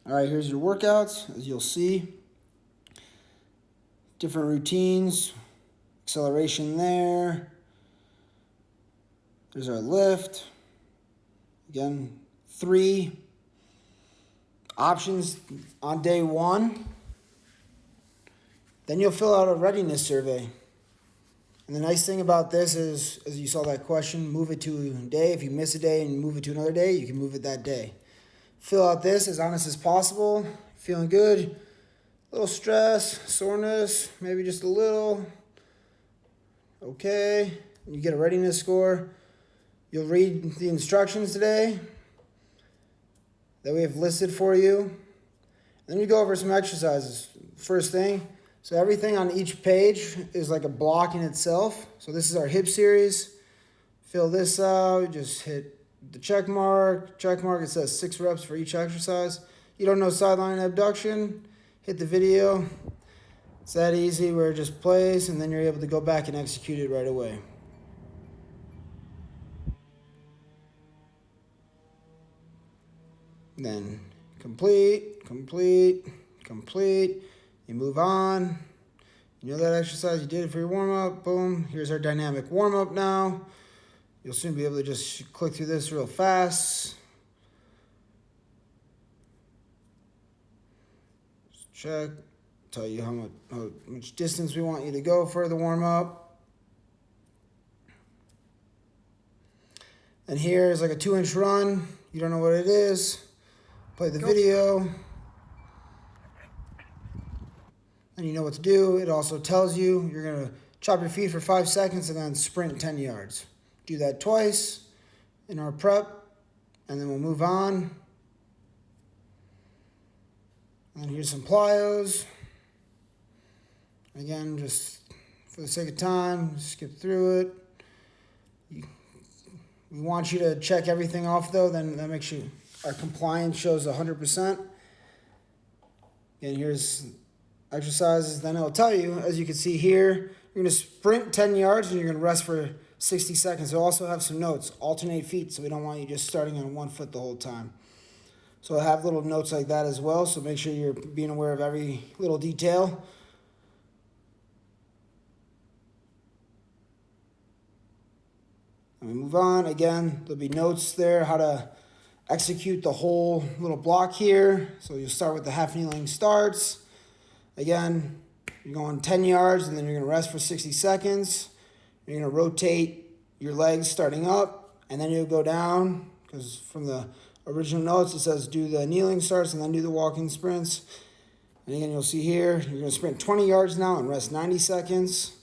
All right, here's your workouts. As you'll see, different routines, acceleration there. There's our lift. Again, 3 options on day 1. Then you'll fill out a readiness survey. And the nice thing about this is, as you saw that question, move it to a day. If you miss a day and move it to another day, you can move it that day. Fill out this as honest as possible. Feeling good. A little stress, soreness, maybe just a little. Okay. You get a readiness score. You'll read the instructions today that we have listed for you. And then you go over some exercises. First thing, so everything on each page is like a block in itself. So this is our hip series. Fill this out, just hit the check mark. Check mark, it says 6 reps for each exercise. You don't know sideline abduction, hit the video. It's that easy where it just plays and then you're able to go back and execute it right away. And then complete, complete, complete. You move on. You know that exercise, you did it for your warm-up. Boom. Here's our dynamic warm-up now. You'll soon be able to just click through this real fast. Just check. Tell you how much distance we want you to go for the warm-up. And here's like a 2-inch run. You don't know what it is. Play the video. And you know what to do. It also tells you you're going to chop your feet for 5 seconds and then sprint 10 yards. Do that twice in our prep, and then we'll move on. And here's some plyos. Again, just for the sake of time, skip through it. We want you to check everything off, though. Then that makes you, our compliance shows 100%. And here's exercises. Then it'll tell you, as you can see here, you're going to sprint 10 yards and you're going to rest for 60 seconds. We'll also have some notes. Alternate feet, so we don't want you just starting on one foot the whole time. So I have little notes like that as well, so make sure you're being aware of every little detail. And we move on. Again, there'll be notes there, how to execute the whole little block here. So you'll start with the half kneeling starts. Again, you're going 10 yards and then you're going to rest for 60 seconds. You're going to rotate your legs starting up and then you'll go down, because from the original notes it says do the kneeling starts and then do the walking sprints. And again, you'll see here, you're going to sprint 20 yards now and rest 90 seconds.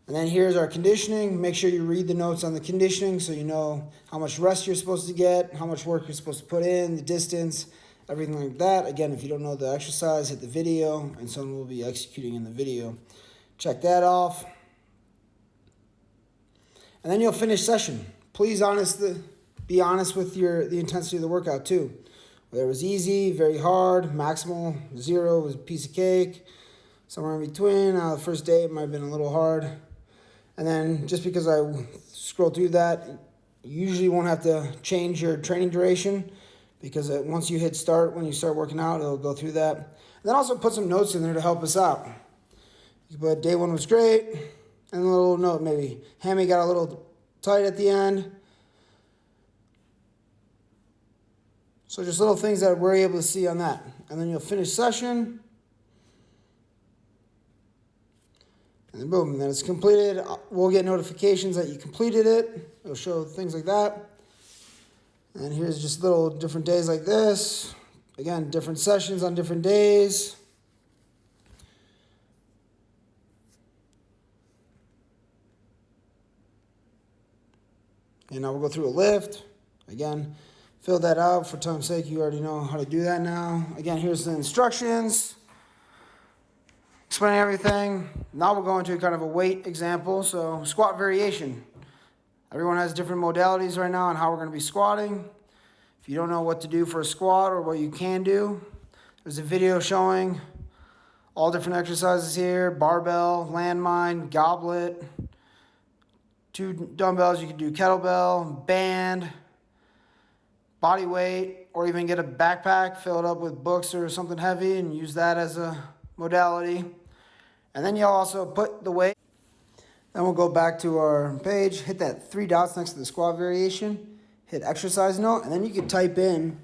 And then here's our conditioning. Make sure you read the notes on the conditioning so you know how much rest you're supposed to get, how much work you're supposed to put in, the distance, everything like that. Again, if you don't know the exercise, hit the video, and someone will be executing in the video. Check that off. And then you'll finish session. Please be honest with the intensity of the workout too. Whether it was easy, very hard, maximal, 0 was a piece of cake, somewhere in between. The first day it might have been a little hard. And then just because I scroll through that, you usually won't have to change your training duration, because once you hit start, when you start working out, it'll go through that. And then also put some notes in there to help us out. You can put day 1 was great, and a little note maybe, hammy got a little tight at the end. So just little things that we're able to see on that. And then you'll finish session. And then boom, and then it's completed. We'll get notifications that you completed it. It'll show things like that. And here's just little different days like this. Again, different sessions on different days. And now we'll go through a lift. Again, fill that out. For time's sake, you already know how to do that now. Again, here's the instructions. Explaining everything. Now we'll go into kind of a weight example. So squat variation. Everyone has different modalities right now on how we're going to be squatting. If you don't know what to do for a squat or what you can do, there's a video showing all different exercises here. Barbell, landmine, goblet, 2 dumbbells. You can do kettlebell, band, body weight, or even get a backpack, fill it up with books or something heavy and use that as a modality. And then you'll also put the weight. Then we'll go back to our page, hit that 3 dots next to the squat variation, hit exercise note, and then you can type in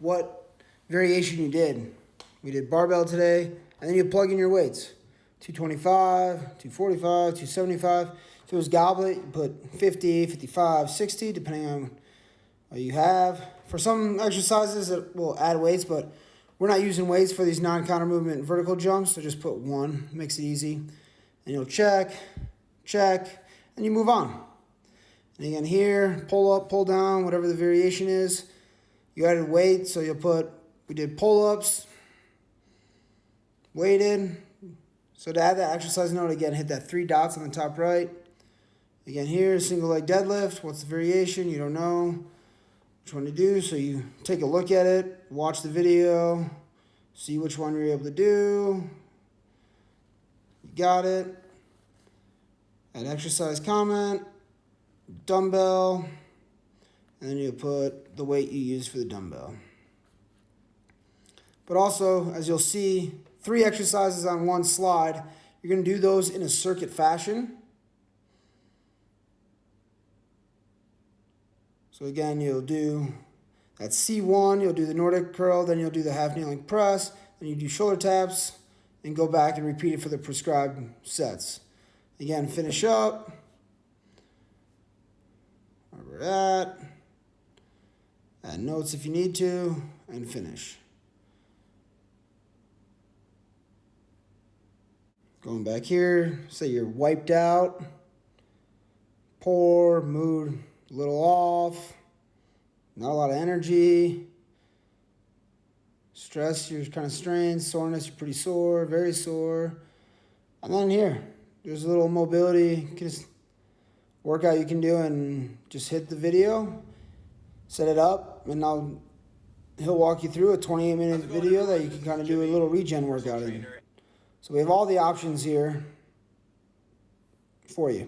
what variation you did. We did barbell today, and then you plug in your weights. 225, 245, 275. If it was goblet, you put 50, 55, 60, depending on what you have. For some exercises, it will add weights, but we're not using weights for these non-counter movement vertical jumps, so just put 1, makes it easy. And you'll check, and you move on. And again here, pull up, pull down, whatever the variation is. You added weight, so you'll put, we did pull-ups, weighted. So to add that exercise note, again, hit that 3 dots on the top right. Again here, single leg deadlift. What's the variation? You don't know which one to do, so you take a look at it, watch the video, see which one you're able to do. You got it. Add exercise comment, dumbbell, and then you put the weight you use for the dumbbell. But also, as you'll see, 3 exercises on one slide. You're going to do those in a circuit fashion. So again, you'll do that C1, you'll do the Nordic curl, then you'll do the half kneeling press, then you do shoulder taps, and go back and repeat it for the prescribed sets. Again, finish up. Where we're at. Add notes if you need to, and finish. Going back here, say you're wiped out, poor, mood a little off, not a lot of energy, stress, you're kind of strained, soreness, you're pretty sore, very sore. And then here, there's a little mobility workout you can do, and just hit the video, set it up, and now he'll walk you through a 28-minute video that you can kind of do a little regen workout in. So we have all the options here for you.